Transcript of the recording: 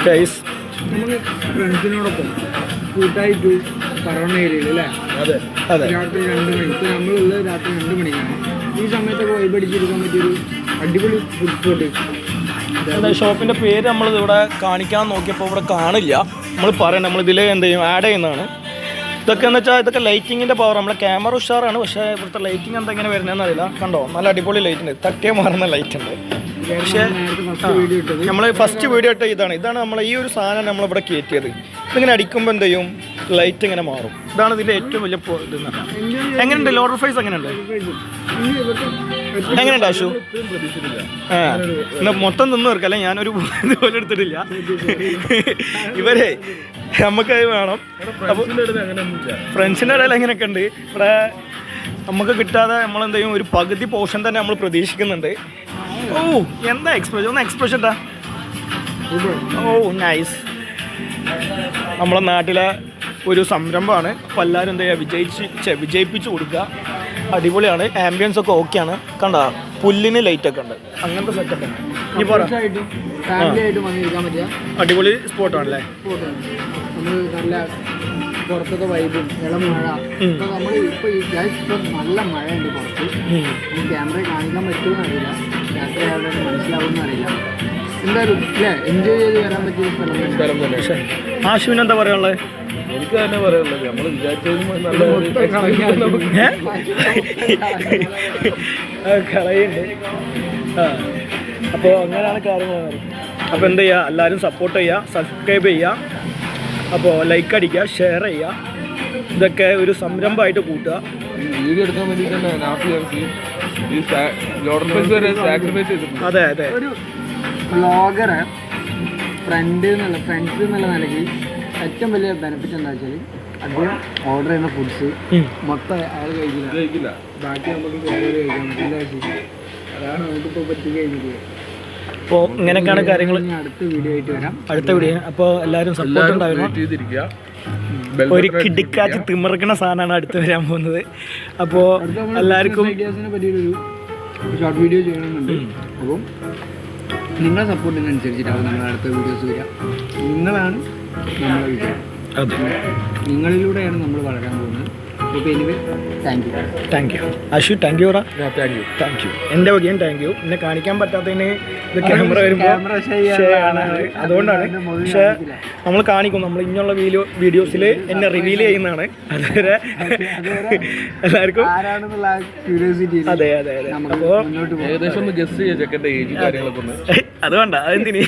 Guys നമുക്ക് ഫ്രണ്ട്സിനോടൊപ്പം കൂട്ടായിട്ട് പറവണ ഏരിയയിൽ അല്ലേ? അതെ അതെ. രാത്രി 2 മണി. ഇപ്പോൾ നമ്മളുള്ളത് രാത്രി 2 മണിക്കാണ്. ഈ സമയത്തൊക്കെ വൈബടിച്ചിരിക്കാൻ പറ്റിയൊരു അടിപൊളി ഫുഡ് സ്പോട്ട്. ഷോപ്പിൻ്റെ പേര് നമ്മൾ ഇവിടെ കാണിക്കാൻ നോക്കിയപ്പോൾ ഇവിടെ കാണില്ല. നമ്മൾ പറയണം, നമ്മളിതിൽ എന്ത് ചെയ്യും, ആഡ് ചെയ്യുന്നതാണ്. ഇതൊക്കെ എന്ന് വെച്ചാൽ ഇതൊക്കെ ലൈറ്റിങ്ങിൻ്റെ പവർ. നമ്മളെ ക്യാമറ ഉഷാറാണ്, പക്ഷേ ഇവിടുത്തെ ലൈറ്റിങ് എന്താ ഇങ്ങനെ വരുന്നതെന്ന് അറിയില്ല. കണ്ടോ, നല്ല അടിപൊളി ലൈറ്റ് ഉണ്ട്, തട്ടിയ മാറുന്ന ലൈറ്റ് ഉണ്ട്. പക്ഷേ നമ്മൾ ഫസ്റ്റ് വീഡിയോ ഇട്ട ഇതാണ് നമ്മൾ ഈ ഒരു സാധനം നമ്മളിവിടെ കയറ്റിയത്. ഇതിങ്ങനെ അടിക്കുമ്പോൾ എന്ത് ചെയ്യും, ലൈറ്റ് ഇങ്ങനെ മാറും. ഇതാണ് ഇതിൻ്റെ ഏറ്റവും വലിയ ഇതെന്ന് പറഞ്ഞാൽ. എങ്ങനെയുണ്ട് ലോഡർ ഫൈസ്? എങ്ങനെയുണ്ട്? എങ്ങനെയുണ്ട് ആശു? എന്നാൽ മൊത്തം നിന്ന് തീർക്കല്ലേ, ഞാനൊരു ഇതുപോലെ എടുത്തിട്ടില്ല. ഇവരെ നമുക്കത് വേണം. അപ്പോൾ ഫ്രണ്ട്സിൻ്റെ ഇടയിൽ എങ്ങനെയൊക്കെ ഉണ്ട് ഇവിടെ നമുക്ക് കിട്ടാതെ നമ്മളെന്ത് ചെയ്യും, ഒരു പകുതി പോർഷൻ തന്നെ നമ്മൾ പ്രതീക്ഷിക്കുന്നുണ്ട്. ഓ എന്താ എക്സ്പ്രഷൻ, ഒന്ന് എക്സ്പ്രഷൻ എന്താ? ഓ നൈസ്. നമ്മളെ നാട്ടിലെ ഒരു സംരംഭമാണ്. അപ്പോൾ എല്ലാവരും എന്താ ചെയ്യുക, വിജയിപ്പിച്ച് കൊടുക്കുക. അടിപൊളിയാണ്, ആംബിയൻസ് ഒക്കെ ഓക്കെയാണ്. കണ്ട പുല്ലിന് ലൈറ്റൊക്കെ ഉണ്ട്, അങ്ങനത്തെ സെറ്റപ്പ് ഉണ്ട്. ഇനി പറയാം, അടിപൊളി സ്പോട്ടാണല്ലേ. നല്ല പുറത്തൊക്കെ വൈബും ഇളം മഴ. ഇപ്പൊ നമ്മൾ ഇപ്പൊ നല്ല മഴയുണ്ട് പുറത്ത്. ക്യാമറ കാണിക്കാൻ പറ്റുമെന്ന് അറിയില്ല, രാത്രി ആളുടെ മനസ്സിലാവുമെന്ന് അറിയില്ല. എന്തായാലും അല്ലേ, എൻജോയ് ചെയ്ത് വരാൻ പറ്റിയ സ്ഥലം തന്നെ. പക്ഷേ ആശുവിന് എന്താ പറയാനുള്ളത്? എനിക്ക് തന്നെ പറയാനുള്ളത്, നമ്മൾ വിചാരിച്ചതിലും കളയുണ്ട്. അപ്പോൾ അങ്ങനെയാണ് കാര്യങ്ങൾ. അപ്പോൾ എന്ത് ചെയ്യുക, എല്ലാവരും സപ്പോർട്ട് ചെയ്യുക, സബ്സ്ക്രൈബ് ചെയ്യുക, അപ്പോൾ ലൈക്ക് അടിക്കുക, ഷെയർ ചെയ്യുക. ഇതൊക്കെ ഒരു സംരംഭമായിട്ട് കൂട്ടുക. വീഡിയോ എടുക്കാൻ വേണ്ടി തന്നെ അതെ അതെ. ഒരു വ്ളോഗറ് ഫ്രണ്ട്സ് എന്നുള്ള നിലയ്ക്ക് ഏറ്റവും വലിയ ബെനിഫിറ്റ് എന്താ വെച്ചാൽ, അദ്ദേഹം ഓർഡർ ചെയ്യുന്ന ഫുഡ്സ് മൊത്തം അയാൾ കഴിക്കില്ല, ബാക്കി നമുക്ക് കഴിക്കാൻ പറ്റില്ല. അതാണ് നമുക്കിപ്പോൾ പറ്റി കഴിഞ്ഞിട്ട്. അപ്പോൾ ഇങ്ങനെയൊക്കെയാണ് കാര്യങ്ങൾ. അടുത്ത വീഡിയോ ആയിട്ട് വരാം. അടുത്ത വീഡിയോ. അപ്പോൾ എല്ലാവരും സപ്പോർട്ട് ഉണ്ടായിരുന്നു. ഒരു കിടിക്കാച്ച് തിമിറക്കണ സാധനമാണ് അടുത്ത് വരാൻ പോകുന്നത്. അപ്പോൾ എല്ലാവർക്കും ഐഡിയാസിനെ പറ്റിയൊരു ഷോർട്ട് വീഡിയോ ചെയ്യണമെന്നുണ്ട്. അപ്പം നിങ്ങളുടെ സപ്പോർട്ടിനനുസരിച്ചിട്ടാവും നമ്മൾ അടുത്ത വീഡിയോസ് വരിക. നിങ്ങളാണ് നമ്മളെ വിജയം. നിങ്ങളിലൂടെയാണ് നമ്മൾ വളരാൻ പോകുന്നത്. അപ്പോൾ anyway thank you Ashu. Thank you. എൻ്റെ വകയും താങ്ക് യു. എന്നെ കാണിക്കാൻ പറ്റാത്തതിന് ഇത് ക്യാമറ വരുമ്പോൾ അതുകൊണ്ടാണ്. പക്ഷേ നമ്മൾ കാണിക്കും, നമ്മൾ ഇനിയുള്ള വീഡിയോസിൽ എന്നെ റിവീൽ ചെയ്യുന്നതാണ്. അതുവരെ എല്ലാവർക്കും അതെ. അപ്പോൾ ഏകദേശം ഒന്ന് ഗസ് ചെയ്യാം ചെക്കൻ്റെ ഏജ് കാര്യങ്ങളൊക്കെ. അത് വേണ്ട, അതെന്തിന്.